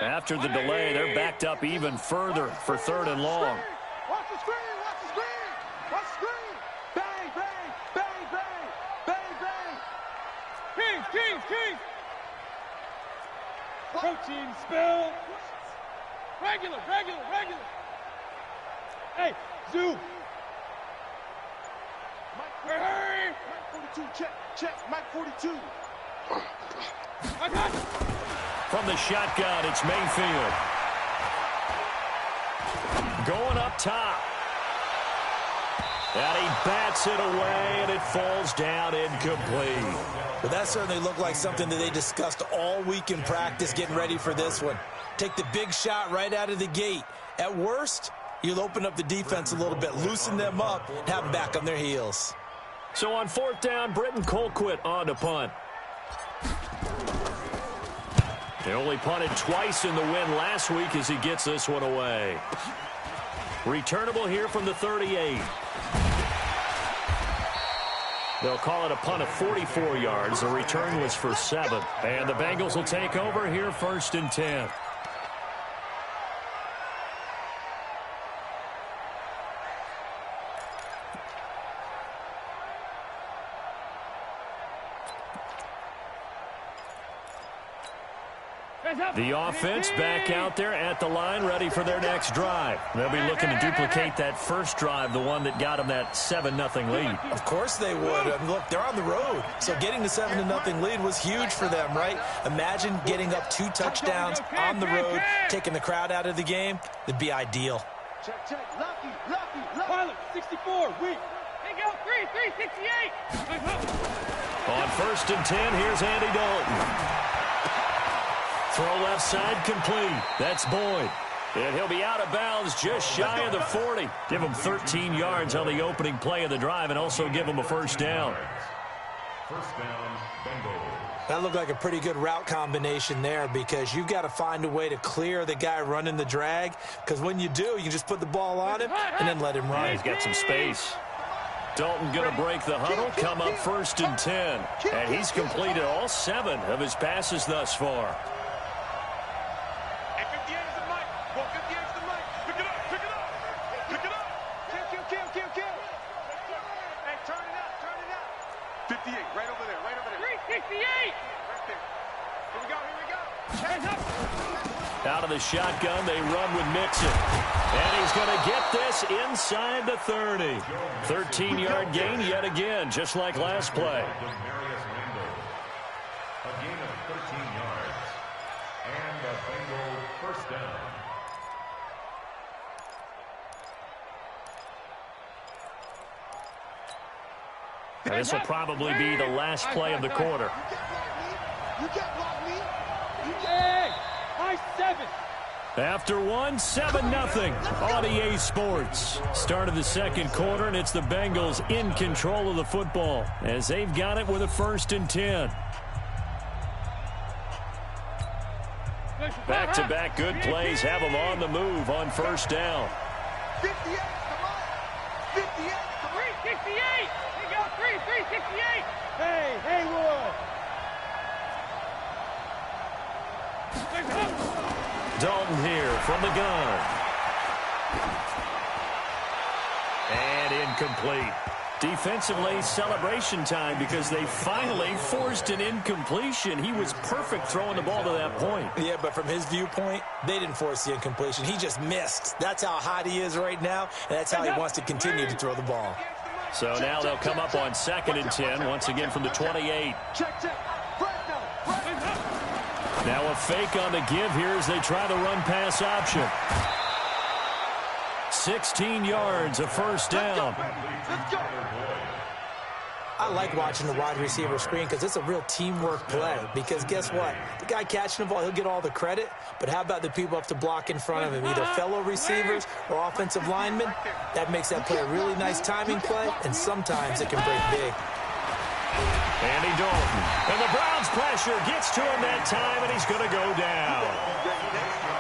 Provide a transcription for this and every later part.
After the delay, they're backed up even further for 3rd and long. Watch the screen! Watch the screen! Watch the screen! Bang, bang, bang, bang, bang, bang! Kings, Kings, Kings! Protein spill! Regular, regular, regular! Hey, zoom! Hurry! Mike 42, check, check, Mike 42. I got it! From the shotgun, it's Mayfield. Going up top. And he bats it away, and it falls down incomplete. But that certainly looked like something that they discussed all week in practice getting ready for this one. Take the big shot right out of the gate. At worst, you'll open up the defense a little bit, loosen them up, and have them back on their heels. So on 4th down, Britton Colquitt on to punt. They only punted twice in the win last week as he gets this one away. Returnable here from the 38. They'll call it a punt of 44 yards. The return was for 7. And the Bengals will take over here 1st and 10. The offense back out there at the line, ready for their next drive. They'll be looking to duplicate that first drive, the one that got them that 7-0 lead. Of course they would. I mean, look, they're on the road, so getting the 7-0 lead was huge for them, right? Imagine getting up 2 touchdowns on the road, taking the crowd out of the game. It'd be ideal. Check, check, lucky, lucky, lucky. Pilot, 64, weak. They go, 368. On 1st and 10, here's Andy Dalton. Throw left side complete. That's Boyd. And he'll be out of bounds just shy of the 40. Give him 13 yards on the opening play of the drive and also give him a 1st down. 1st down, Bengals. That looked like a pretty good route combination there because you've got to find a way to clear the guy running the drag, because when you do, you can just put the ball on him and then let him run. Yeah, he's got some space. Dalton going to break the huddle, come up 1st and 10. And he's completed all 7 of his passes thus far. Out of the shotgun, they run with Mixon. And he's going to get this inside the 30. 13-yard gain yet again, just like last play. A gain of 13 yards. And a Bengal 1st down. And this will probably be the last play of the quarter. You can't block me. You can't. High 7. After 7-0 on EA Sports. Start of the 2nd quarter, and it's the Bengals in control of the football as they've got it with a 1st and 10. Back-to-back good plays have them on the move on 1st down. 58, come on. 58, 368. He got 368. Hey, Haywood. Dalton here from the gun. And incomplete. Defensively, celebration time because they finally forced an incompletion. He was perfect throwing the ball to that point. Yeah, but from his viewpoint, they didn't force the incompletion. He just missed. That's how hot he is right now, and that's how he wants to continue to throw the ball. So now they'll come up on 2nd and 10, once again from the 28. Check, check. Now a fake on the give here as they try the run-pass option. 16 yards, a 1st down. I like watching the wide receiver screen because it's a real teamwork play. Because guess what? The guy catching the ball, he'll get all the credit. But how about the people up to block in front of him, either fellow receivers or offensive linemen? That makes that play a really nice timing play, and sometimes it can break big. Andy Dalton. And the Browns pressure gets to him that time, and he's going to go down.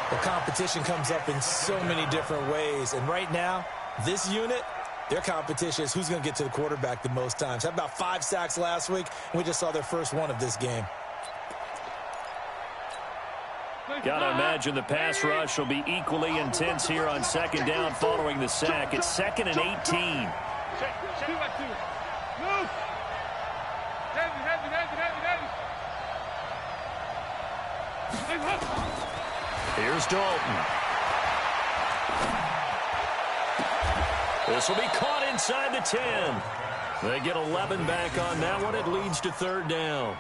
The competition comes up in so many different ways. And right now, this unit, their competition is who's going to get to the quarterback the most times. Had about 5 sacks last week, and we just saw their first one of this game. Gotta imagine the pass rush will be equally intense here on second down following the sack. It's 2nd and 18. Move. Here's Dalton. This will be caught inside the 10. They get 11 back on that one. It leads to 3rd down.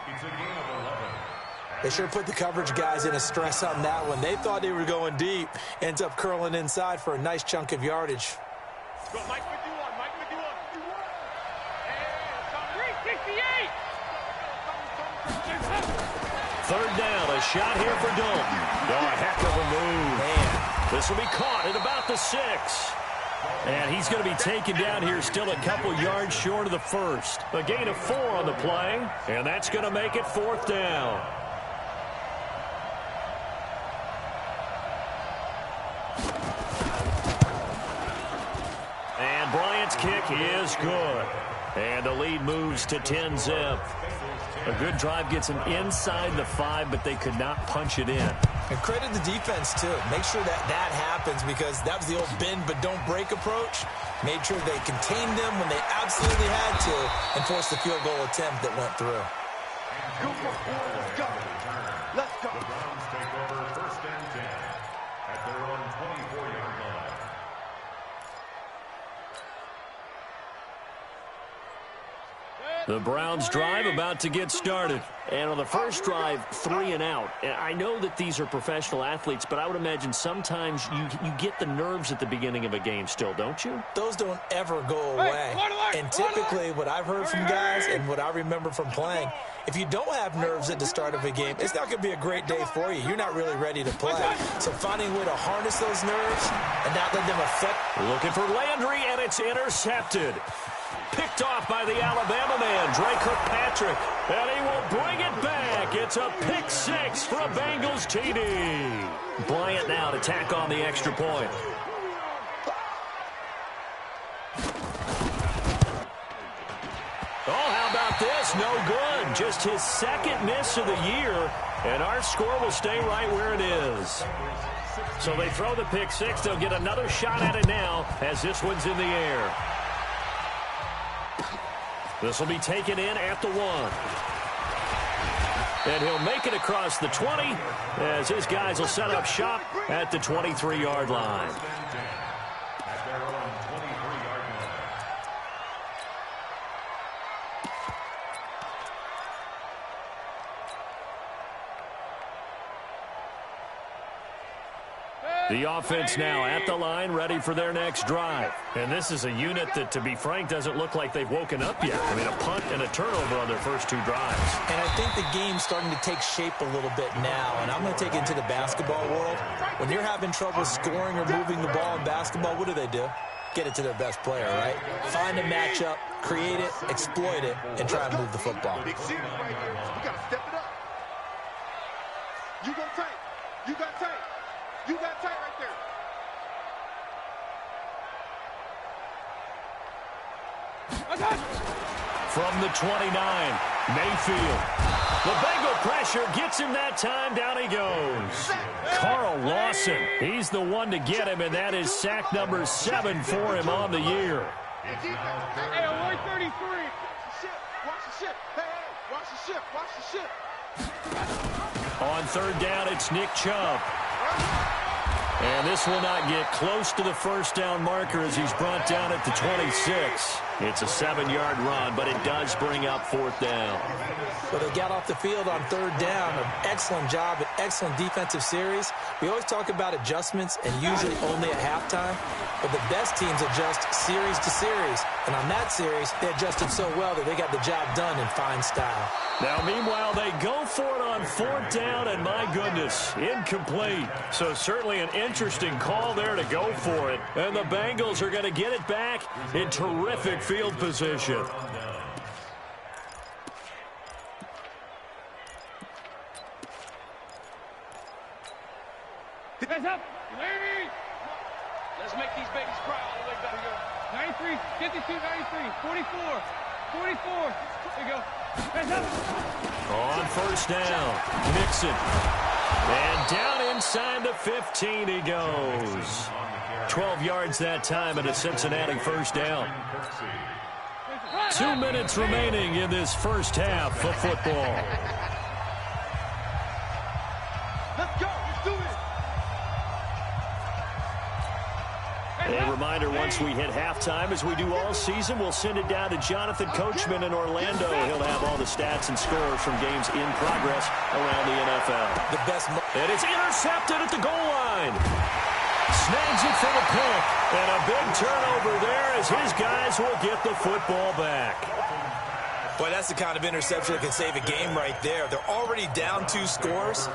They sure put the coverage guys in a stress on that one. They thought they were going deep. Ends up curling inside for a nice chunk of yardage. Go, Mike 51, Mike 51. Hey, 368. 3rd down, a shot here for Dalton. Oh, a heck of a move. Man. This will be caught at about the 6. And he's going to be taken down here still a couple yards short of the first. A gain of 4 on the play, and that's going to make it 4th down. And Bryant's kick is good. And the lead moves to 10-zip. A good drive gets them inside the 5, but they could not punch it in. And credit the defense, too. Make sure that that happens because that was the old bend but don't break approach. Made sure they contained them when they absolutely had to and forced the field goal attempt that went through. Go for it, boys. Let's go. Let's go. The Browns take over 1st and 10 at their own 24-yard line. The Browns drive about to get started. And on the first drive, 3 and out. And I know that these are professional athletes, but I would imagine sometimes you get the nerves at the beginning of a game still, don't you? Those don't ever go away. And typically what I've heard from guys and what I remember from playing, if you don't have nerves at the start of a game, it's not going to be a great day for you. You're not really ready to play. So finding a way to harness those nerves and not let them affect. Looking for Landry, and it's intercepted. Picked off by the Alabama man, Dre Kirkpatrick. And he will bring it back. It's a pick 6 for a Bengals TD. Bryant now to tack on the extra point. Oh, how about this? No good. Just his 2nd miss of the year. And our score will stay right where it is. So they throw the pick 6. They'll get another shot at it now as this one's in the air. This will be taken in at the 1. And he'll make it across the 20 as his guys will set up shop at the 23-yard line. At their own 23-yard line. The offense now at the line, ready for their next drive. And this is a unit that, to be frank, doesn't look like they've woken up yet. I mean, a punt and a turnover on their first 2 drives. And I think the game's starting to take shape a little bit now. And I'm going to take it into the basketball world. When you're having trouble scoring or moving the ball in basketball, what do? Get it to their best player, right? Find a matchup, create it, exploit it, and try and move the football. Big series right here. We got to step it up. You go tight. You got tight. You got tight right there. From the 29, Mayfield. The Bengal pressure gets him that time. Down he goes. Carl Lawson, he's the one to get him, and that is sack number 7 for him on the year. Hey, 133. Watch the ship. Hey, watch the ship. Watch the ship. On 3rd down, it's Nick Chubb. And this will not get close to the first down marker as he's brought down at the 26. It's a 7-yard run, but it does bring up 4th down. Well, they got off the field on 3rd down. An excellent job, an excellent defensive series. We always talk about adjustments and usually only at halftime. But the best teams adjust series to series. And on that series, they adjusted so well that they got the job done in fine style. Now, meanwhile, they go for it on 4th down, and my goodness, incomplete. So certainly an interesting call there to go for it. And the Bengals are going to get it back in terrific field position. Hands up. Ladies. Let's make these babies cry all the way back here. 93, 52, 93, 44, 44. There you go. Hands up. On 1st down, Mixon. And down inside the 15 he goes. 12 yards that time and a Cincinnati first down. 2 minutes remaining in this first half of football. Let's go. Let's do it. A reminder, once we hit halftime, as we do all season, we'll send it down to Jonathan Coachman in Orlando. He'll have all the stats and scores from games in progress around the NFL. The best. And it's intercepted at the goal line. Snags it for the pick. And a big turnover there as his guys will get the football back. Boy, that's the kind of interception that can save a game right there. They're already down 2 scores.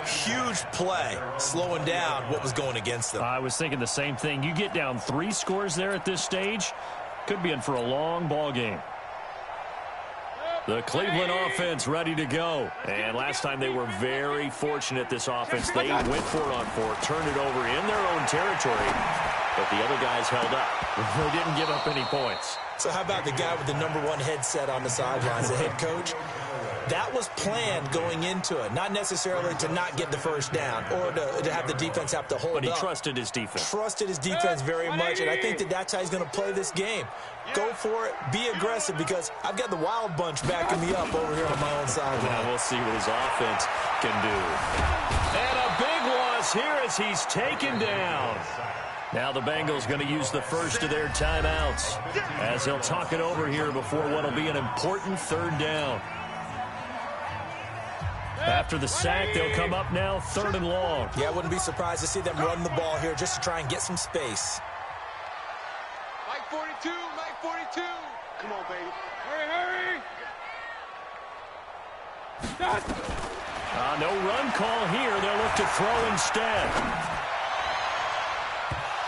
Huge play, slowing down what was going against them. I was thinking the same thing. You get down 3 scores there at this stage, could be in for a long ball game. The Cleveland offense ready to go. And last time they were very fortunate, this offense. They went for it on 4, turned it over in their own territory, but the other guys held up. They didn't give up any points. So how about the guy with the #1 headset on the sidelines, the head coach? That was planned going into it, not necessarily to not get the first down or to have the defense have to hold up. But he trusted his defense. Trusted his defense very much, and I think that's how he's going to play this game. Go for it, be aggressive, because I've got the wild bunch backing me up over here on my own sideline. Now we'll see what his offense can do. And a big loss here as he's taken down. Now the Bengals going to use the first of their timeouts as they'll talk it over here before what will be an important 3rd down. After the sack, they'll come up now 3rd and long. Yeah, I wouldn't be surprised to see them run the ball here just to try and get some space. Mike 42, Mike 42. Come on, baby. Hurry, hurry. No run call here. They'll look to throw instead.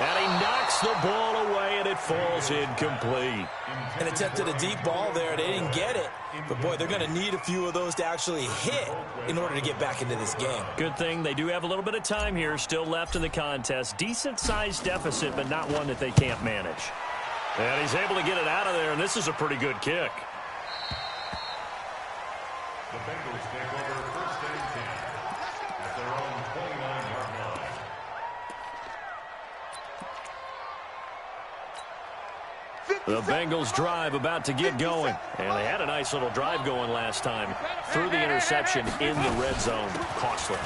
And he knocks the ball away, and it falls incomplete. And attempted a deep ball there. They didn't get it. But, boy, they're going to need a few of those to actually hit in order to get back into this game. Good thing they do have a little bit of time here still left in the contest. Decent-sized deficit, but not one that they can't manage. And he's able to get it out of there, and this is a pretty good kick. The Bengals take over 1st and 10 at their own 29-yard line. The Bengals drive about to get going. And they had a nice little drive going last time. Threw the interception in the red zone. Costly.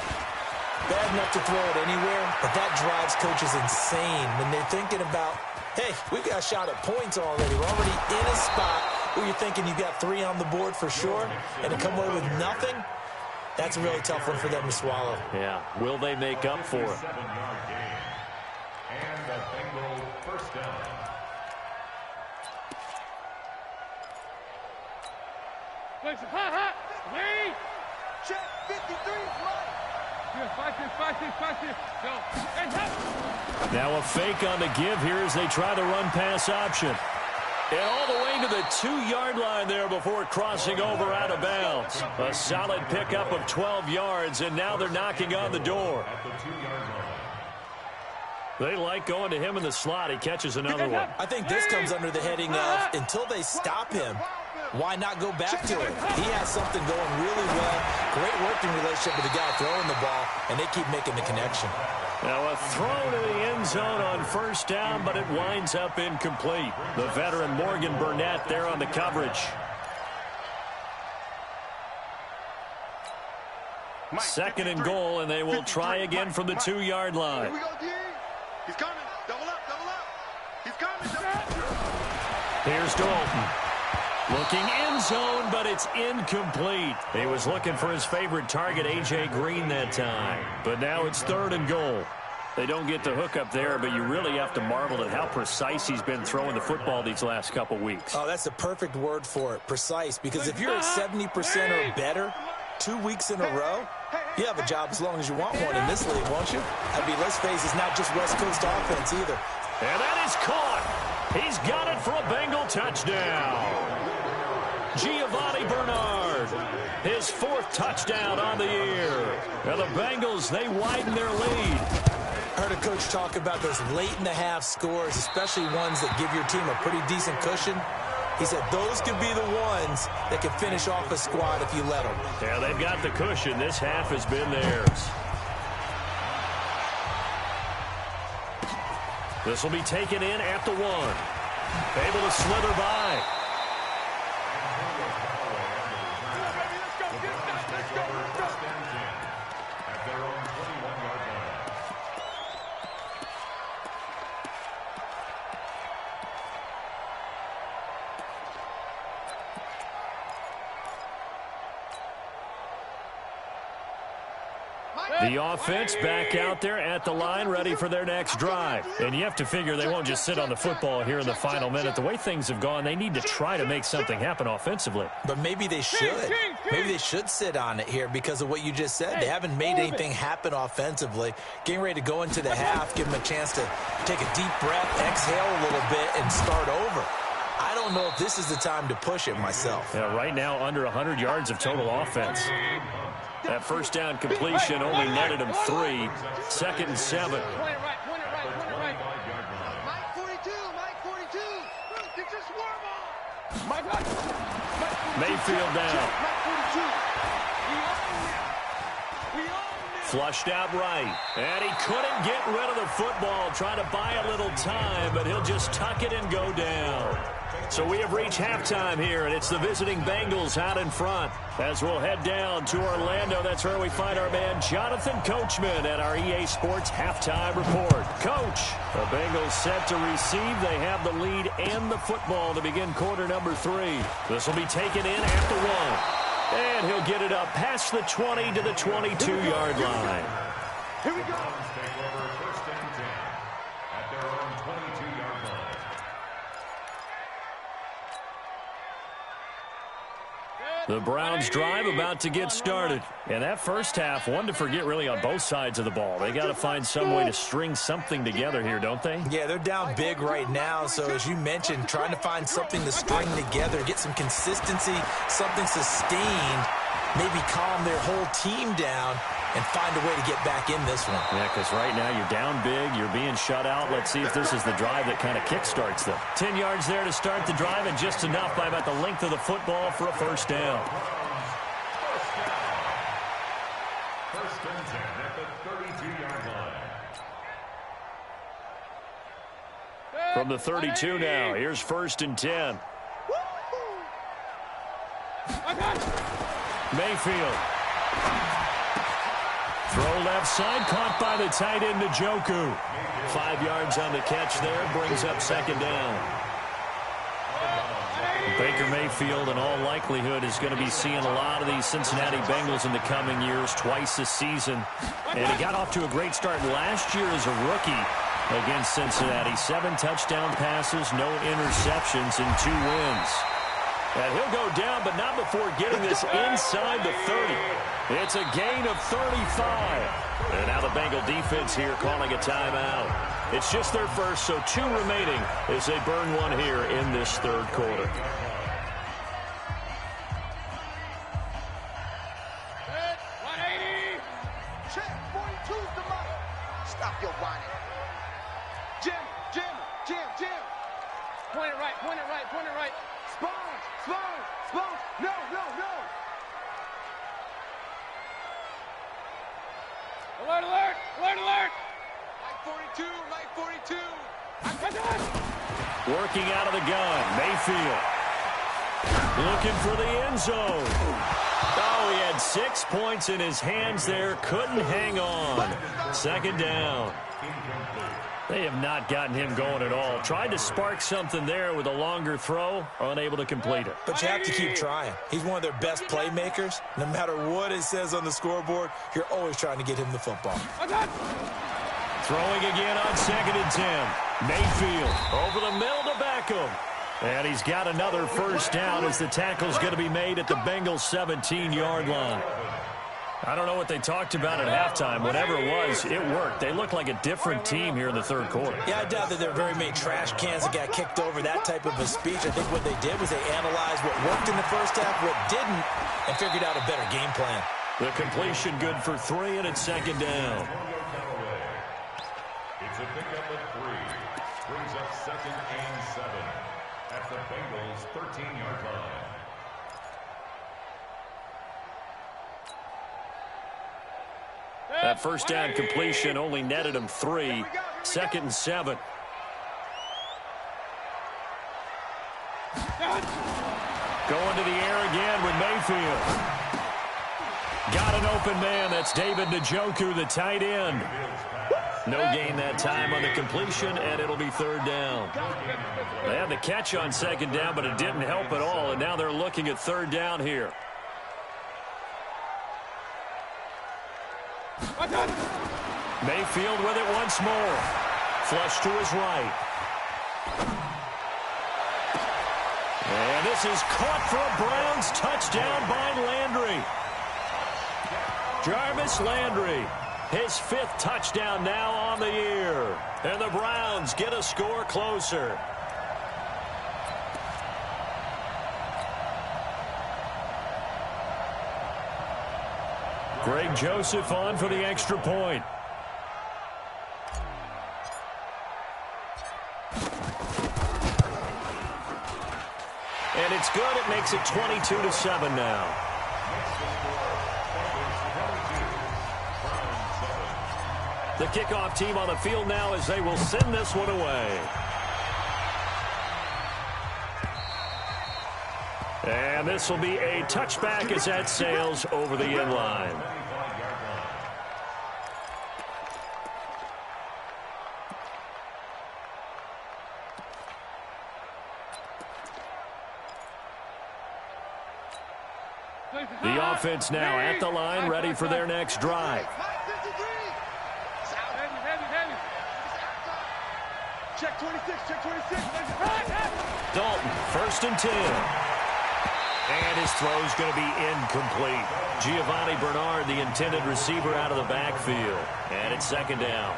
Bad enough to throw it anywhere, but that drives coaches insane when they're thinking about, hey, we've got a shot at points already. We're already in a spot where you're thinking you've got 3 on the board for sure, and to come away with nothing, that's a really tough one for them to swallow. Yeah. Will they make up for it? 7-yard gain. And the Bengal first down. Lee! Check 53, Mike! Now a fake on the give here as they try the run-pass option. And all the way to the 2-yard line there before crossing over out of bounds. A solid pickup of 12 yards, and now they're knocking on the door. At the 2-yard line. They like going to him in the slot. He catches another one. I think this comes under the heading of, until they stop him, why not go back to it? He has something going really well. Great working relationship with the guy throwing the ball, and they keep making the connection. Now a throw to the end zone on 1st down, but it winds up incomplete. The veteran Morgan Burnett there on the coverage. 2nd and goal, and they will try again from the 2-yard line. Here we go, D. He's coming. Double up, double up. He's coming. Here's Dalton. Looking end zone, but it's incomplete. He was looking for his favorite target, A.J. Green, that time. But now it's 3rd and goal. They don't get the hook up there, but you really have to marvel at how precise he's been throwing the football these last couple weeks. Oh, that's the perfect word for it, precise, because if you're at 70% or better 2 weeks in a row, you have a job as long as you want one in this league, won't you? I mean, let's face it, it's not just West Coast offense either. And that is caught. He's got it for a Bengal touchdown. Giovanni Bernard, his 4th touchdown on the year. Now the Bengals, they widen their lead. I heard a coach talk about those late-in-the-half scores, especially ones that give your team a pretty decent cushion. He said those could be the ones that can finish off a squad if you let them. Yeah, they've got the cushion. This half has been theirs. This will be taken in at the 1. Able to slither by. The offense back out there at the line, ready for their next drive. And you have to figure they won't just sit on the football here in the final minute. The way things have gone, they need to try to make something happen offensively. But maybe they should. Maybe they should sit on it here because of what you just said. They haven't made anything happen offensively. Getting ready to go into the half, give them a chance to take a deep breath, exhale a little bit, and start over. I don't know if this is the time to push it myself. Yeah, right now, under 100 yards of total offense. That first down completion only netted him 3. 2nd and 7. Point it right. Mike 42, Mike 42. Get your swarm on. Mike 42. Mayfield down. Mike 42. We own it. Flushed out right. And he couldn't get rid of the football. Trying to buy a little time, but he'll just tuck it and go down. So we have reached halftime here, and it's the visiting Bengals out in front. As we'll head down to Orlando, that's where we find our man Jonathan Coachman at our EA Sports Halftime Report. Coach, the Bengals set to receive. They have the lead and the football to begin quarter number 3. This will be taken in at the 1. And he'll get it up past the 20 to the 22-yard line. Here we go. Take over 1st and 10 at their own 22-yard line. The Browns drive about to get started. And that first half, one to forget really on both sides of the ball. They got to find some way to string something together here, don't they? Yeah, they're down big right now. So as you mentioned, trying to find something to string together, get some consistency, something sustained, maybe calm their whole team down and find a way to get back in this one. Yeah, because right now you're down big, you're being shut out. Let's see if this is the drive that kind of kickstarts them. 10 yards there to start the drive, and just enough by about the length of the football for a first down. 1st and 10 at the 32-yard line. From the 32 now, here's 1st and 10. Mayfield. Throw left side, caught by the tight end Njoku. 5 yards on the catch there, brings up 2nd down. Baker Mayfield, in all likelihood, is going to be seeing a lot of these Cincinnati Bengals in the coming years, twice this season. And he got off to a great start last year as a rookie against Cincinnati. 7 touchdown passes, no interceptions, and 2 wins. And he'll go down, but not before getting this inside the 30. It's a gain of 35. And now the Bengal defense here calling a timeout. It's just their first, so 2 remaining as they burn 1 here in this 3rd quarter. Check. 42's the money. Stop your whining. Jim. Point it right. Spoons. No. Alert. Mike 42. Working out of the gun, Mayfield. Looking for the end zone. Oh, he had 6 points in his hands there. Couldn't hang on. 2nd down. They have not gotten him going at all. Tried to spark something there with a longer throw. Unable to complete it. But you have to keep trying. He's one of their best playmakers. No matter what it says on the scoreboard, you're always trying to get him the football. Throwing again on 2nd and 10. Mayfield over the middle to Beckham. And he's got another first down as the tackle's going to be made at the Bengals 17-yard line. I don't know what they talked about at halftime. Whatever it was, it worked. They look like a different team here in the 3rd quarter. Yeah, I doubt that there are very many trash cans that got kicked over, that type of a speech. I think what they did was they analyzed what worked in the first half, what didn't, and figured out a better game plan. The completion good for 3, and it's 2nd down. It's a pickup of 3. Brings up 2nd and 7 at the Bengals 13-yard line. That first down completion only netted him 3. 2nd and 7. Going to the air again with Mayfield. Got an open man. That's David Njoku, the tight end. No gain that time on the completion, and it'll be third down. They had the catch on second down, but it didn't help at all, and now they're looking at third down here. Mayfield with it once more. Flush to his right. And this is caught for a Browns touchdown by Landry. Jarvis Landry, his 5th touchdown now on the year. And the Browns get a score closer. Greg Joseph on for the extra point. And it's good. It makes it 22-7 now. The kickoff team on the field now as they will send this one away. And this will be a touchback as that sails over the end line. The offense now at the line, ready for their next drive. Check 26, check 26. Dalton, 1st and 10. And his throw is going to be incomplete. Giovanni Bernard, the intended receiver, out of the backfield. And it's second down.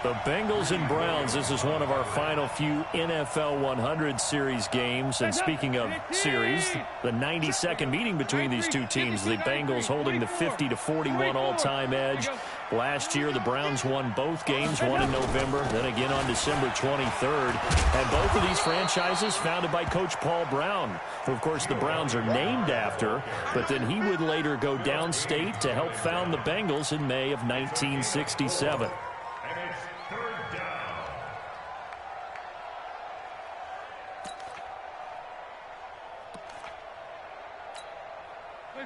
The Bengals and Browns, this is one of our final few NFL 100 series games. And speaking of series, the 92nd meeting between these two teams. The Bengals holding the 50-41 all-time edge. Last year, the Browns won both games, one in November, then again on December 23rd. And both of these franchises founded by Coach Paul Brown, who, of course, the Browns are named after. But then he would later go downstate to help found the Bengals in May of 1967.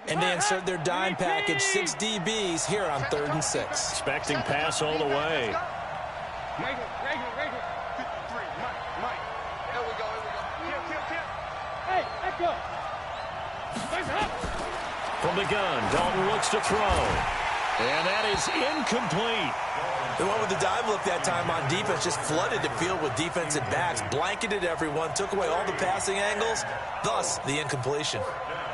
And they insert their dime package, 6 DBs here on 3rd and 6. Expecting pass all the way. From the gun, Dalton looks to throw. And that is incomplete. The one with the dive look that time on defense just flooded the field with defensive backs, blanketed everyone, took away all the passing angles, thus the incompletion.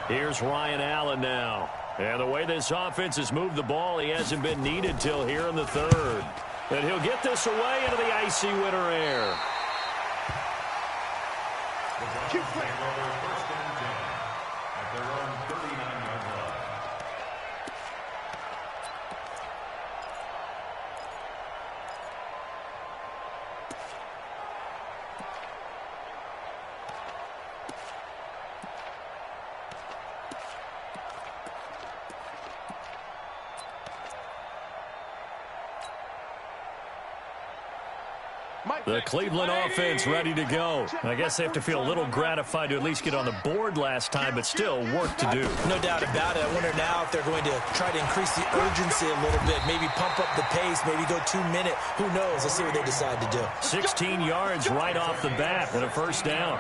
Here's Ryan Allen now. And the way this offense has moved the ball, he hasn't been needed till here in the 3rd. And he'll get this away into the icy winter air. The Cleveland offense ready to go. I guess they have to feel a little gratified to at least get on the board last time, but still work to do. No doubt about it. I wonder now if they're going to try to increase the urgency a little bit, maybe pump up the pace, maybe go 2-minute. Who knows? Let's see what they decide to do. 16 yards right off the bat and a 1st down.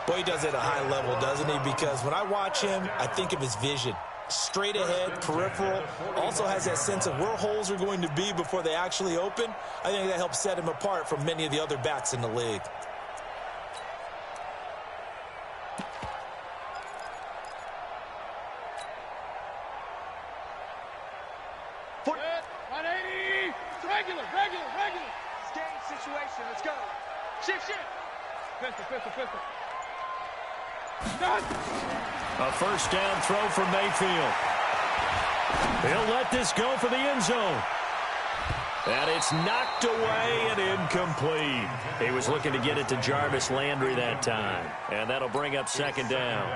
Boy, he does it at a high level, doesn't he? Because when I watch him, I think of his vision. Straight ahead, peripheral, also has that sense of where holes are going to be before they actually open. I think that helps set him apart from many of the other backs in the league. Foot. 180. Regular. It's game situation. Let's go. Shift. Pistol. Done. A 1st down throw from Mayfield. He'll let this go for the end zone. And it's knocked away and incomplete. He was looking to get it to Jarvis Landry that time. And that'll bring up second down.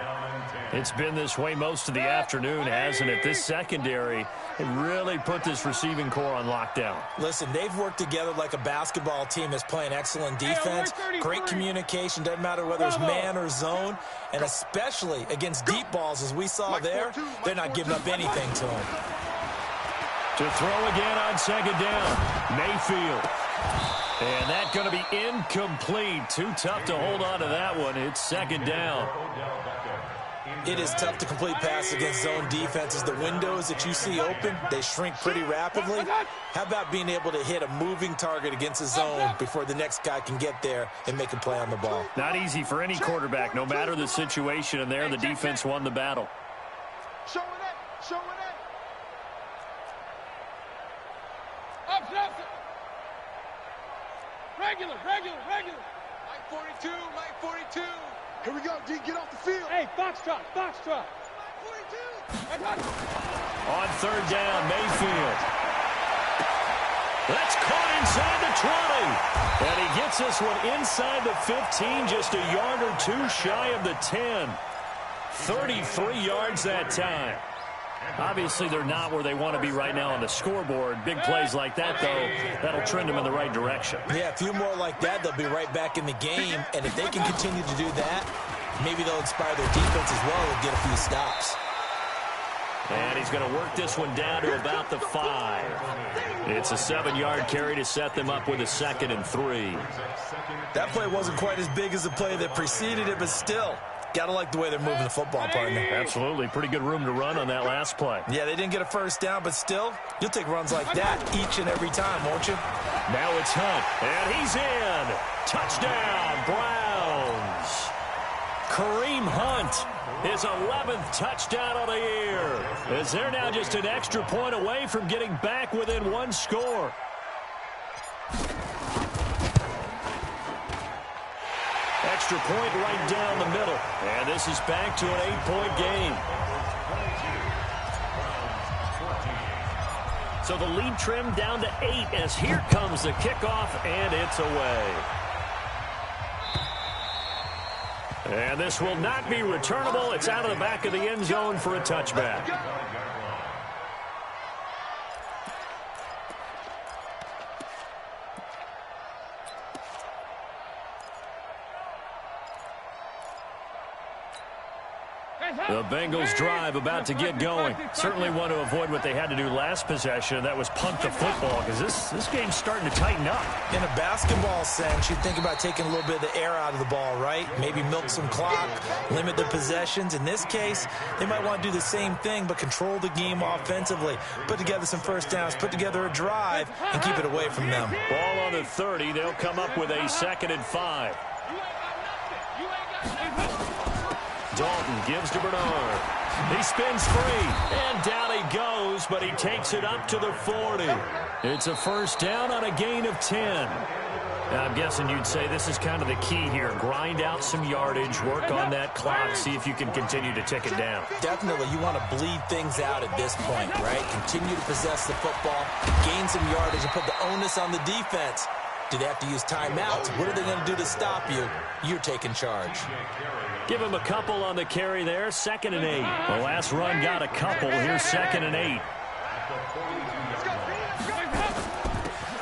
It's been this way most of the afternoon, hasn't it? This secondary really put this receiving core on lockdown. Listen, they've worked together like a basketball team that's playing excellent defense, great communication, doesn't matter whether it's man or zone, and especially against deep balls, as we saw there, they're not giving up anything to them. To throw again on second down, Mayfield. And that's going to be incomplete. Too tough to hold on to that one. It's second down. It is tough to complete passes against zone defenses. The windows that you see open, they shrink pretty rapidly. How about being able to hit a moving target against a zone before the next guy can get there and make a play on the ball? Not easy for any quarterback, no matter the situation. And there, the defense won the battle. Show it up, show it up. Up, regular. Mike 42, Mike 42. Here we go, D, get off the field. Hey, Foxtrot. Mike 42. On third down, Mayfield. That's caught inside the 20. And he gets this one inside the 15, just a yard or two shy of the 10. 33 yards that time. Obviously, they're not where they want to be right now on the scoreboard. Big plays like that, though, that'll trend them in the right direction. Yeah, a few more like that, they'll be right back in the game. And if they can continue to do that, maybe they'll inspire their defense as well and get a few stops. And he's going to work this one down to about the 5. It's a 7-yard carry to set them up with a 2nd and 3. That play wasn't quite as big as the play that preceded it, but still, got to like the way they're moving the football, partner. Absolutely. Pretty good room to run on that last play. Yeah, they didn't get a first down, but still, you'll take runs like that each and every time, won't you? Now it's Hunt, and he's in. Touchdown, Browns. Kareem Hunt, his 11th touchdown of the year. As they're now just an extra point away from getting back within one score. Extra point right down the middle. And this is back to an 8-point game. So the lead trimmed down to 8 as here comes the kickoff, and it's away. And this will not be returnable. It's out of the back of the end zone for a touchback. The Bengals drive about to get going. Certainly want to avoid what they had to do last possession. That was punt the football, because this game's starting to tighten up. In a basketball sense, you think about taking a little bit of the air out of the ball, right? Maybe milk some clock, limit the possessions. In this case, they might want to do the same thing, but control the game offensively. Put together some first downs, put together a drive, and keep it away from them. Ball on the 30. They'll come up with a 2nd and 5. Dalton gives to Bernard. He spins free, and down he goes, but he takes it up to the 40. It's a first down on a gain of 10. Now, I'm guessing you'd say this is kind of the key here. Grind out some yardage, work on that clock, see if you can continue to tick it down. Definitely, you want to bleed things out at this point, right? Continue to possess the football, gain some yardage, and put the onus on the defense. Do they have to use timeouts? What are they going to do to stop you? You're taking charge. Give him a couple on the carry there. 2nd and 8. The last run got a couple. Here's 2nd and 8.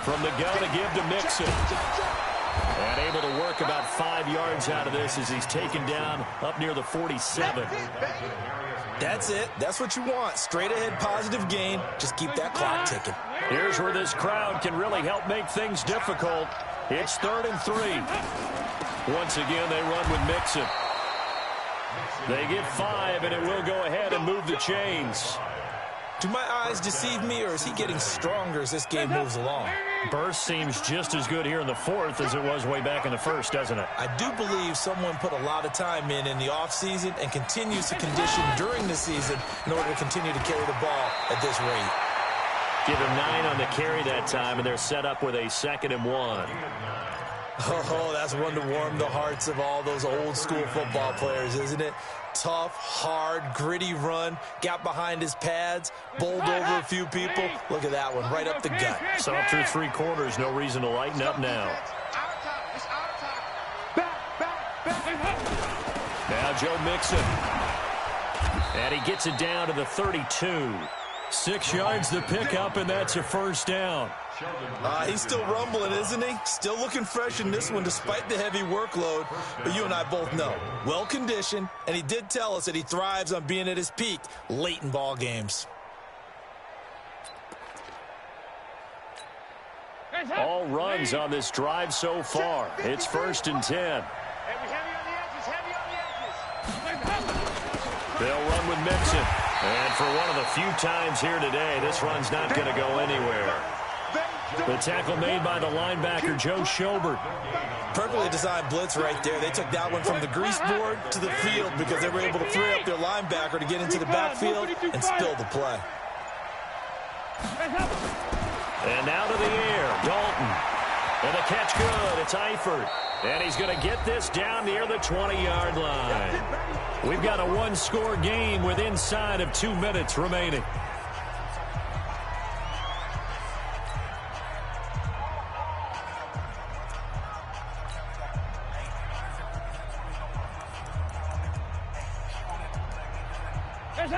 From the gun to give to Mixon. And able to work about 5 yards out of this as he's taken down up near the 47. That's it. That's what you want. Straight ahead positive gain. Just keep that clock ticking. Here's where this crowd can really help make things difficult. It's 3rd and 3. Once again, they run with Mixon. They get 5, and it will go ahead and move the chains. Do my eyes deceive me, or is he getting stronger as this game moves along? Burst seems just as good here in the 4th as it was way back in the 1st, doesn't it? I do believe someone put a lot of time in the offseason and continues to condition during the season in order to continue to carry the ball at this rate. Give him 9 on the carry that time, and they're set up with a 2nd and 1. Oh, that's one to warm the hearts of all those old school football players, isn't it? tough, hard, gritty run. Got behind his pads, bowled over a few people. Look at that one, right up the gut. So up through 3 quarters, no reason to lighten up now. Now Joe Mixon. And he gets it down to the 32. 6 yards to pick up, and that's a first down. He's still rumbling, isn't he? Still looking fresh in this one despite the heavy workload. But you and I both know, well-conditioned, and he did tell us that he thrives on being at his peak late in ball games. All runs on this drive so far. It's 1st and 10. They'll run with Mixon. And for one of the few times here today, this run's not going to go anywhere. The tackle made by the linebacker, Joe Schobert. Perfectly designed blitz right there. They took that one from the grease board to the field because they were able to free up their linebacker to get into the backfield and spill the play. And now to the air, Dalton. And the catch good, it's Eifert. And he's going to get this down near the 20-yard line. We've got a 1-score game with inside of 2 minutes remaining.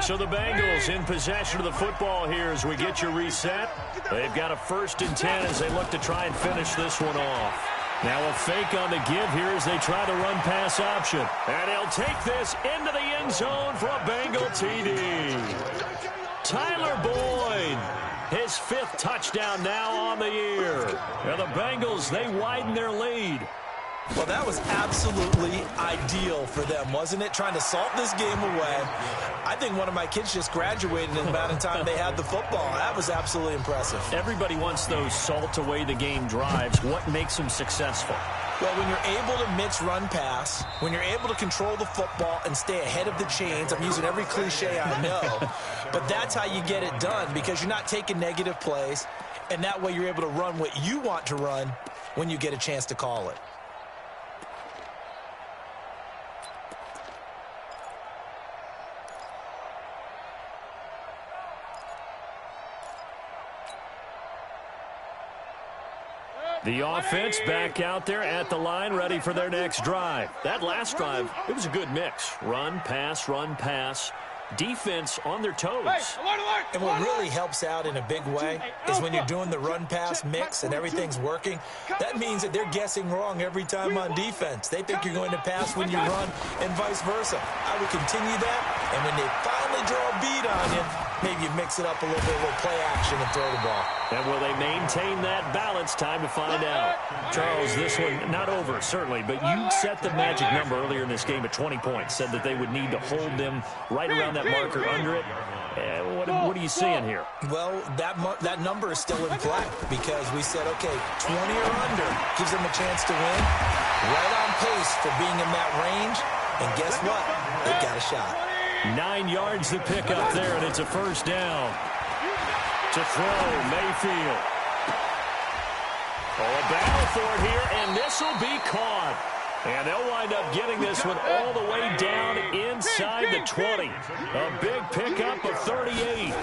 So the Bengals in possession of the football here as we get your reset. They've got a 1st and 10 as they look to try and finish this one off. Now a fake on the give here as they try to run pass option. And he'll take this into the end zone for a Bengal TD. Tyler Boyd, his 5th touchdown now on the year. And the Bengals, they widen their lead. Well, that was absolutely ideal for them, wasn't it? Trying to salt this game away. I think one of my kids just graduated in the amount of time they had the football. That was absolutely impressive. Everybody wants those salt away the game drives. What makes them successful? Well, when you're able to mix run pass, when you're able to control the football and stay ahead of the chains, I'm using every cliche I know, but that's how you get it done because you're not taking negative plays, and that way you're able to run what you want to run when you get a chance to call it. The offense back out there at the line, ready for their next drive. That last drive, it was a good mix. Run, pass, run, pass. Defense on their toes. And what really helps out in a big way is when you're doing the run-pass mix and everything's working, that means that they're guessing wrong every time on defense. They think you're going to pass when you run and vice versa. I would continue that, and when they finally draw a beat on you, maybe you mix it up a little bit, a little play action and throw the ball. And will they maintain that balance? Time to find out. Charles, this one not over, certainly, but you set the magic number earlier in this game at 20 points, said that they would need to hold them right around that marker under it. What are you seeing here? Well, that number is still in play because we said, okay, 20 or under gives them a chance to win. Right on pace for being in that range. And guess what? They've got a shot. 9 yards to pick up there, and it's a first down. To throw, Mayfield. Oh, a battle for it here, and this will be caught. And they'll wind up getting this one all the way down inside the 20. A big pickup of 38.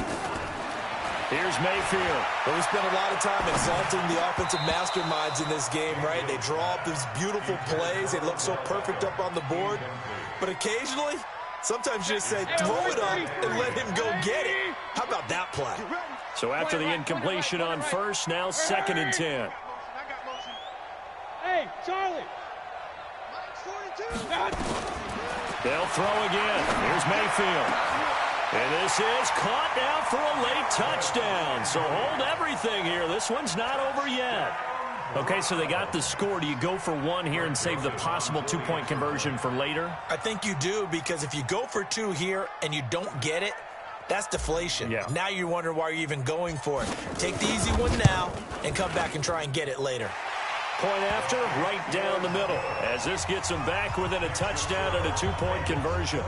Here's Mayfield. Well, we spent a lot of time exalting the offensive masterminds in this game, right? They draw up these beautiful plays. They look so perfect up on the board. But occasionally, sometimes you just say, throw it up and let him go get it. How about that play? So after the incompletion on first, now 2nd and 10. Hey, Charlie. They'll throw again. Here's Mayfield. And this is caught now for a late touchdown. So hold everything here. This one's not over yet. Okay, so they got the score. Do you go for one here and save the possible 2-point conversion for later? I think you do, because if you go for 2 here and you don't get it, that's deflation. Yeah. Now you wonder why you're even going for it. Take the easy one now and come back and try and get it later. Point after, right down the middle, as this gets them back within a touchdown and a 2-point conversion.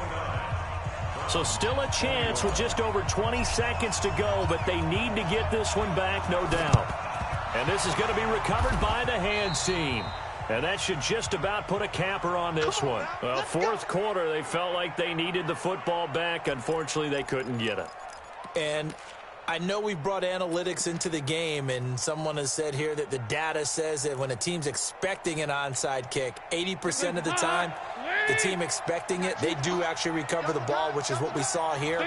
So still a chance with just over 20 seconds to go, but they need to get this one back, no doubt. And this is going to be recovered by the hands team. And that should just about put a capper on this one. Well, fourth quarter, they felt like they needed the football back. Unfortunately, they couldn't get it. And I know we've brought analytics into the game, and someone has said here that the data says that when a team's expecting an onside kick, 80% of the time, the team expecting it, they do actually recover the ball, which is what we saw here.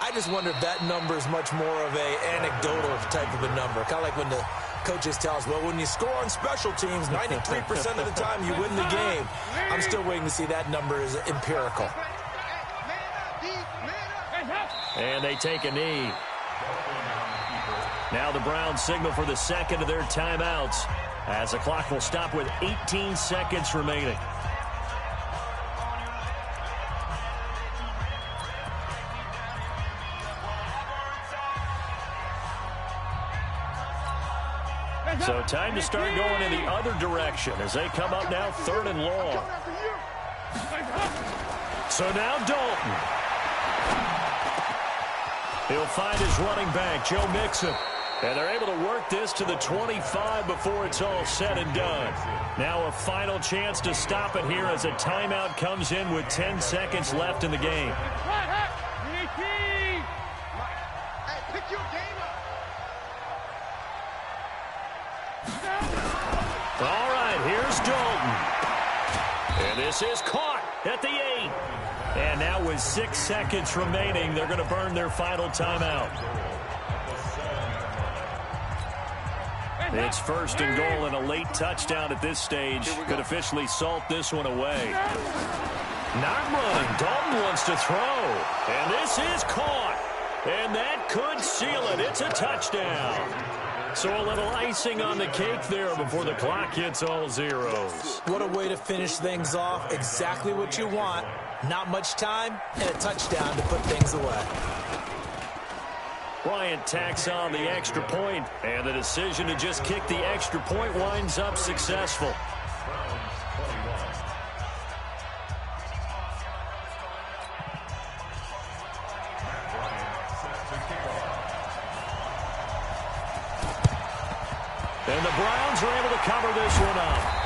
I just wonder if that number is much more of a anecdotal type of a number. Kind of like when the coaches tell us, well, when you score on special teams, 93% of the time you win the game. I'm still waiting to see that number is empirical. And they take a knee. Now the Browns signal for the second of their timeouts as the clock will stop with 18 seconds remaining. So time to start going in the other direction as they come up now 3rd and long. So now Dalton. He'll find his running back, Joe Mixon. And they're able to work this to the 25 before it's all said and done. Now a final chance to stop it here as a timeout comes in with 10 seconds left in the game. All right, here's Dalton. And this is caught at the 8. And now with 6 seconds remaining, they're going to burn their final timeout. It's 1st and goal, and a late touchdown at this stage could officially salt this one away. Not running. Dalton wants to throw. And this is caught. And that could seal it. It's a touchdown. So a little icing on the cake there before the clock hits all zeros. What a way to finish things off. Exactly what you want. Not much time and a touchdown to put things away. Bryant tacks on the extra point, and the decision to just kick the extra point winds up successful. And the Browns are able to cover this one up.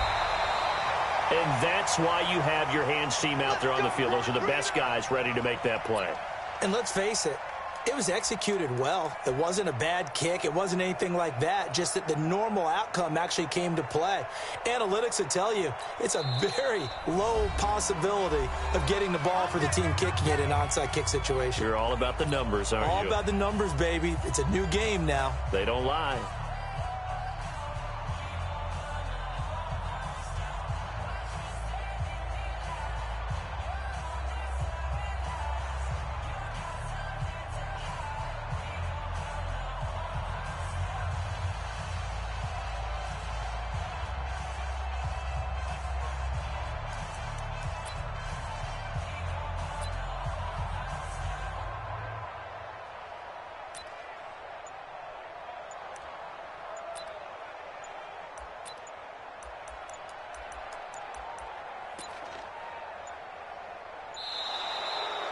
And that's why you have your hands team out there on the field. Those are the best guys ready to make that play. And let's face it, it was executed well. It wasn't a bad kick. It wasn't anything like that. Just that the normal outcome actually came to play. Analytics would tell you it's a very low possibility of getting the ball for the team kicking it in an onside kick situation. You're all about the numbers, aren't you? All about the numbers, baby. It's a new game now. They don't lie.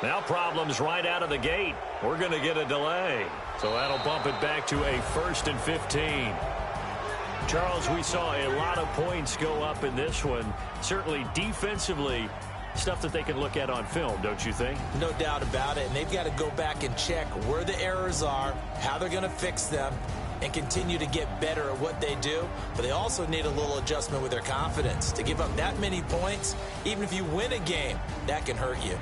Now problems right out of the gate. We're going to get a delay. So that'll bump it back to a 1st and 15. Charles, we saw a lot of points go up in this one. Certainly defensively, stuff that they can look at on film, don't you think? No doubt about it. And they've got to go back and check where the errors are, how they're going to fix them, and continue to get better at what they do. But they also need a little adjustment with their confidence. To give up that many points, even if you win a game, that can hurt you.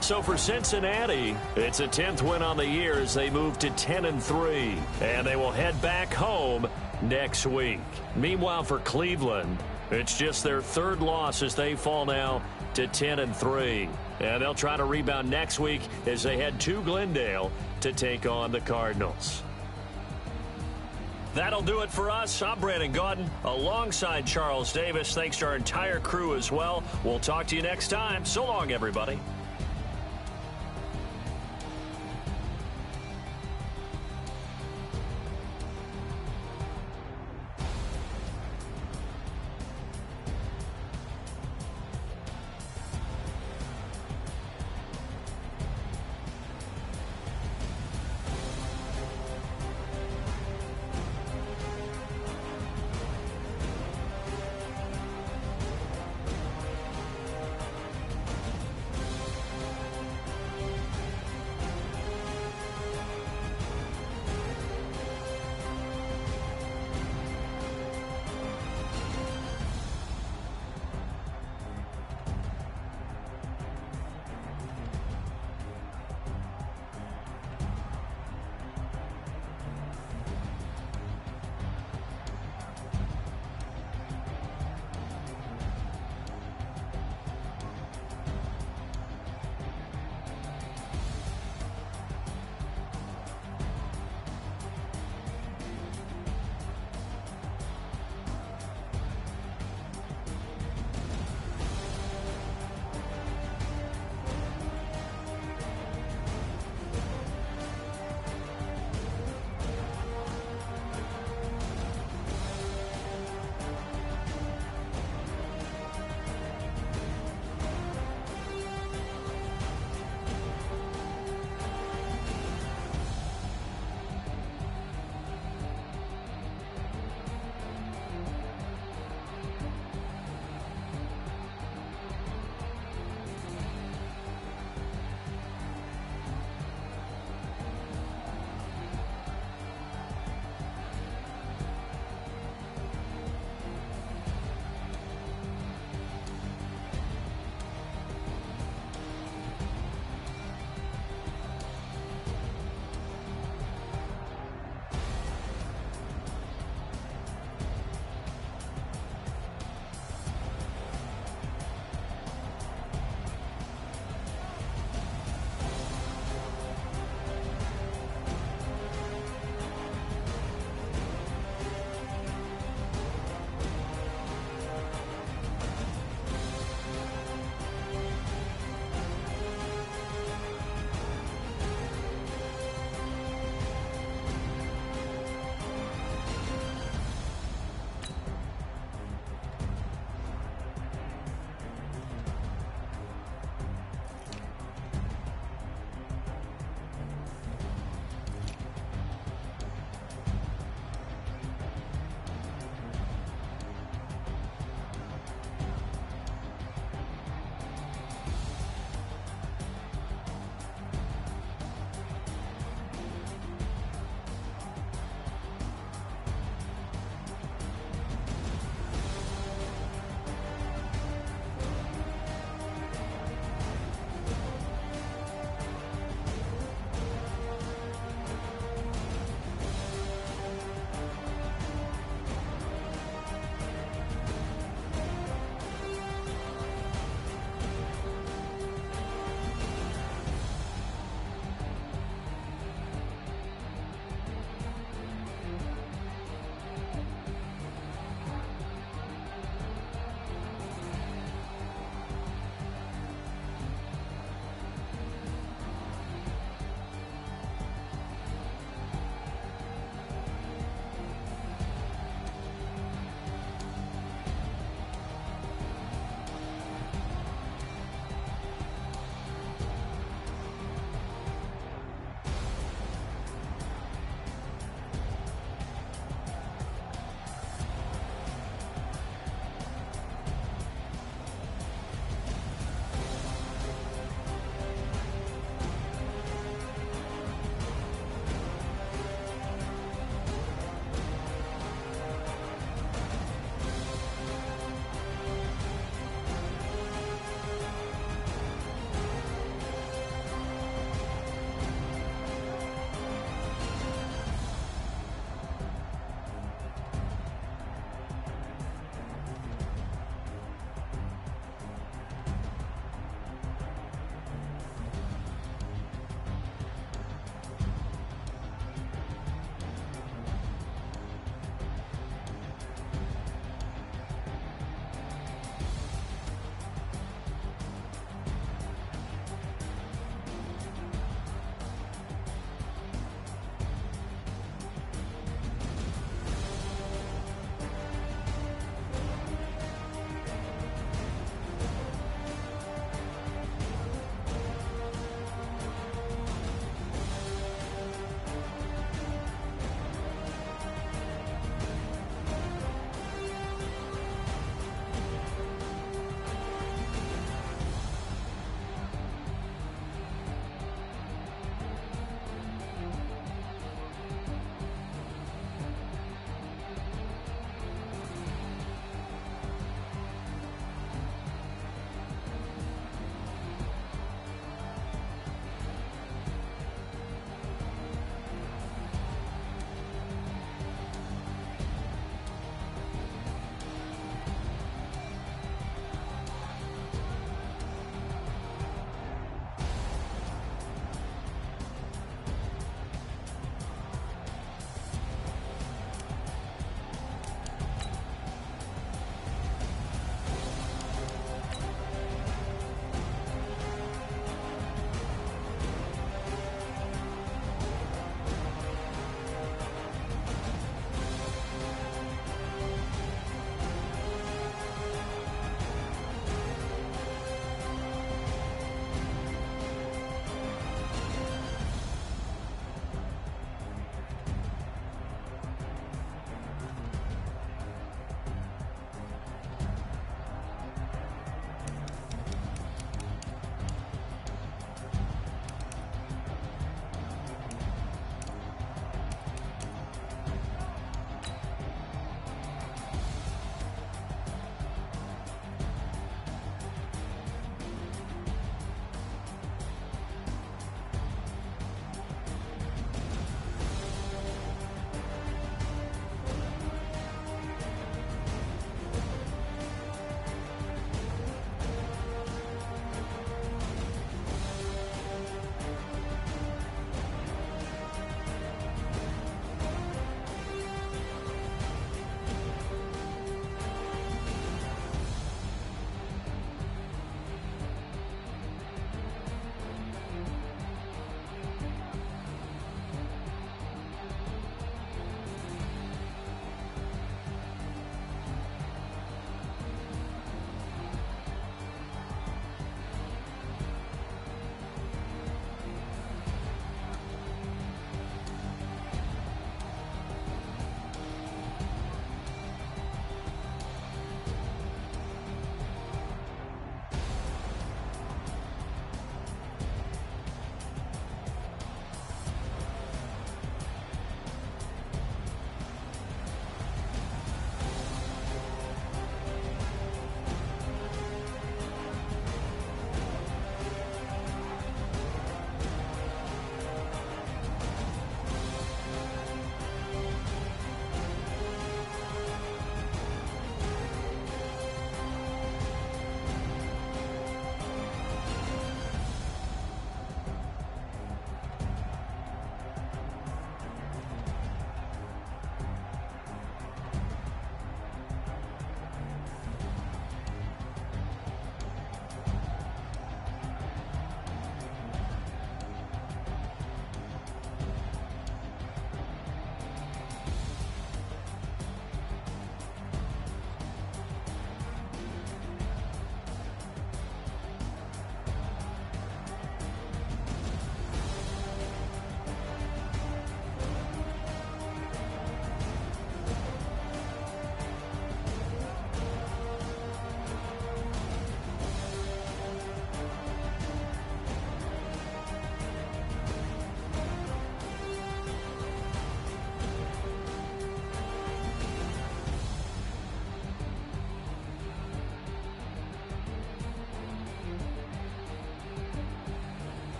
So for Cincinnati, it's a 10th win on the year as they move to 10-3, and they will head back home next week. Meanwhile, for Cleveland, it's just their 3rd loss as they fall now to 10-3, and they'll try to rebound next week as they head to Glendale to take on the Cardinals. That'll do it for us. I'm Brandon Gaudin alongside Charles Davis. Thanks to our entire crew as well. We'll talk to you next time. So long, everybody.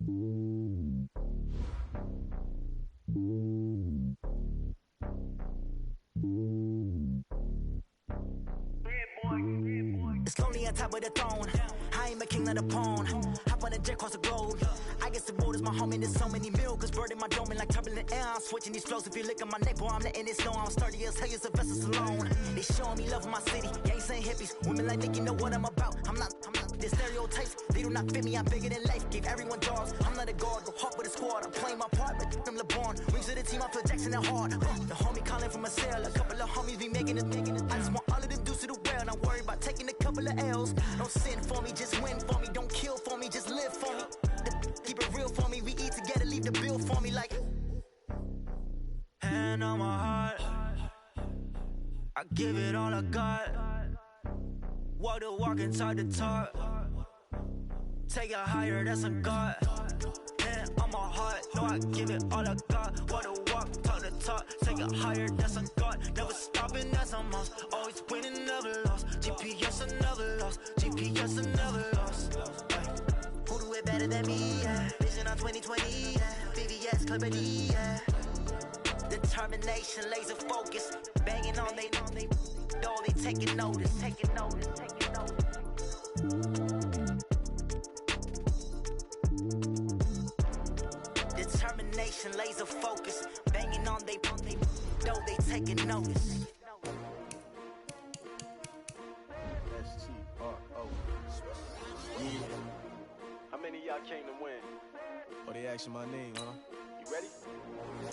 It's lonely on top of the throne. I ain't a king of the pawn. Hop on a jet across the globe. I guess the world is my home and there's so many miracles burning my dome and like turbulent air. I'm switching these flows. If you look at my neck, boy, I'm letting it snow. I'm sturdy as hell, as a vessel alone. They showing me love in my city. Gangs ain't hippies. Women like Nick, you know what I'm about. I'm not the stereotypes. They do not fit me. I'm bigger than life. Gave everyone dogs. I'm not a guard. Go hard with a squad. I'm playing my part, but I'm LeBron. Rings to the team. I feel Jackson and hard. The homie calling from a cell. A couple of homies be making it. I just want all of them dudes to the well. Not worry about taking a couple of L's. Don't sin for me, just win for me. Don't kill for me, just live for me. Keep it real for me. We eat together, leave the bill for me like. Hand on my heart, I give it all I got. Walk the walk and talk the talk. Take it higher, that's a God. Hand on my heart, no, I give it all I got. Walk the walk, talk the talk. Take it higher, that's a God. Never stopping, that's a must. Always winning, never lost. GPS, I never lost. GPS, I never lost. Who do it better than me? Yeah. Vision on 2020. Yeah. VVS, Clipper D. Yeah. Determination, laser focus. Banging on they door, they taking notice. Taking notice, taking notice. Determination, laser focus. Banging on they door, they taking notice. S-T-R-O. Yeah. How many of y'all came to win? Oh, they asking my name, huh? You ready?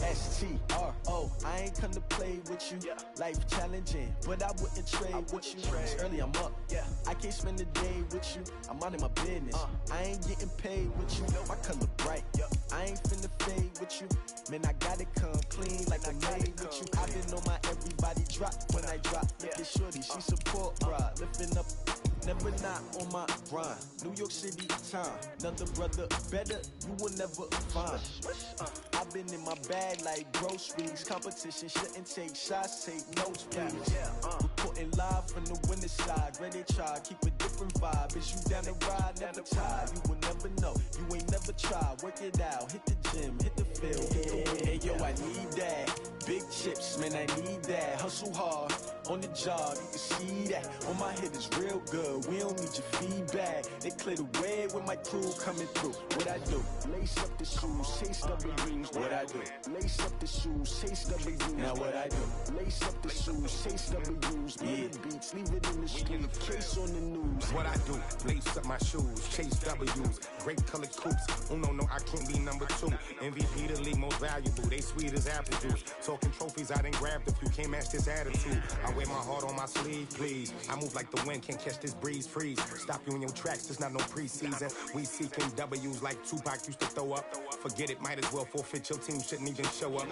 S-T-R-O. I ain't come to play with you. Yeah. Life challenging, but I wouldn't trade with you. It's early, I'm up. Yeah. I can't spend the day with you. I'm minding my business. I ain't getting paid with you. My color bright. Yeah. I ain't finna fade with you. Man, I gotta come clean like I made with you. I didn't know my everybody drop when I drop. Look at shorty, she support ride. Lifting up. Never not on my grind. New York City time. Another brother better, you will never find. I've been in my bag like groceries. Competition shouldn't take shots, take notes, please. Reporting live from the winning side. Ready to try, keep a different vibe. Is you down the ride, never tired. You will never know, you ain't never tried. Work it out, hit the gym, hit the field, hit the wind. Hey yo, I need that. Big chips, man, I need that. Hustle hard, on the job, you can see that. On my head is real good, we don't need your feedback. They clear the way when my crew coming through. What I do? Lace up the shoes, chase W's. What I do? Lace up the shoes, chase W's. Now what I do? Lace up the shoes, chase W's. Yeah. Beats, leave it in the street, case on the news. What I do? Lace up my shoes, chase W's. Great colored coops. Oh no, I can't be number 2. MVP the league most valuable. They sweet as apple juice. Talking trophies, I done grabbed a few. Can't match this attitude. I wear my heart on my sleeve, please. I move like the wind, can't catch this breeze, freeze. Stop you in your tracks, there's not no preseason. We seeking W's like Tupac used to throw up. Forget it, might as well forfeit. Your team shouldn't even show up.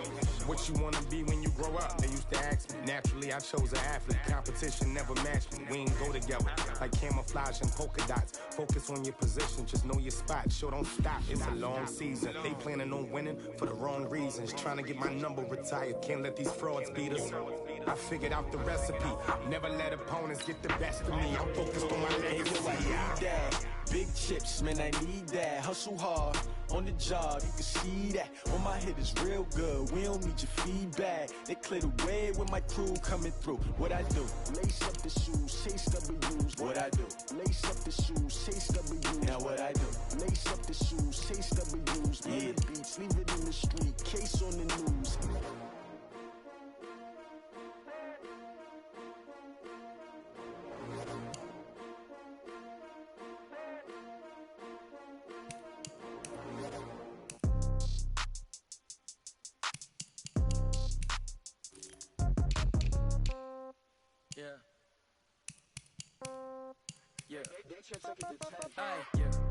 What you wanna be when you grow up? They used to ask me. Naturally, I chose an athlete. Competition never matched me. We ain't go together like camouflage and polka dots. Focus on your position, just know your spot. Sure, don't stop. It's a long season. They planning on winning for the wrong reasons. Trying to get my number retired. Can't let these frauds beat us. I figured out the recipe. Never let opponents get the best of me. I'm focused on my legacy. I need that. Big chips, man, I need that. Hustle hard, on the job, you can see that. On my head is real good, we don't need your feedback. They clear the way when my crew coming through. What I do? Lace up the shoes, chase W's. What I do? Lace up the shoes, chase W's. Now what I do? Lace up the shoes, chase W's. Yeah. Beats, leave it in the street, case on the news.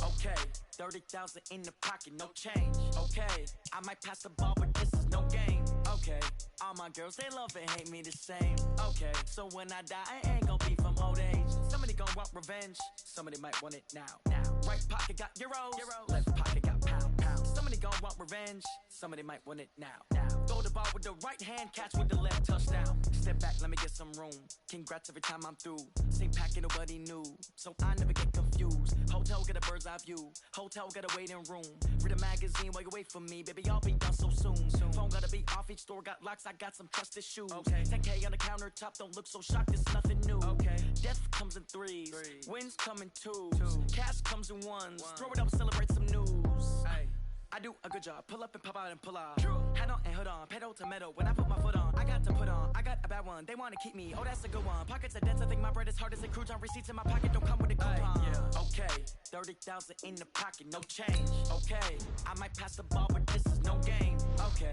Okay, 30,000 in the pocket, no change. Okay, I might pass the ball, but this is no game. Okay, all my girls, they love and hate me the same. Okay, so when I die, I ain't gonna be from old age. Somebody gonna want revenge, somebody might want it now. Right pocket got euros, left pocket got pounds. Somebody gonna want revenge, somebody might want it now. Throw the ball with the right hand, catch with the left, touchdown. Step back, let me get some room. Congrats every time I'm through. Same packet, nobody knew, so I never get confused. Whole Motel, get a bird's eye view. Hotel, get a waiting room. Read a magazine while you wait for me. Baby, I'll be done so soon. Phone gotta be off, each store got locks. I got some trusted shoes. Okay. 10K on the countertop, don't look so shocked, it's nothing new. Okay. Death comes in threes. Wins come in twos. Cash comes in ones. Throw it up, celebrate some news. Ay. I do a good job, pull up and pop out and pull out. Hat on and hood on, pedal to metal. When I put my foot on, I got to put on. I got a bad one, they wanna keep me. Oh, that's a good one. Pockets are dense, I think my bread is hard as a crouton. Receipts in my pocket don't come with a coupon. Yeah. Okay, 30,000 in the pocket, no change. Okay, I might pass the ball, but this is no game. Okay.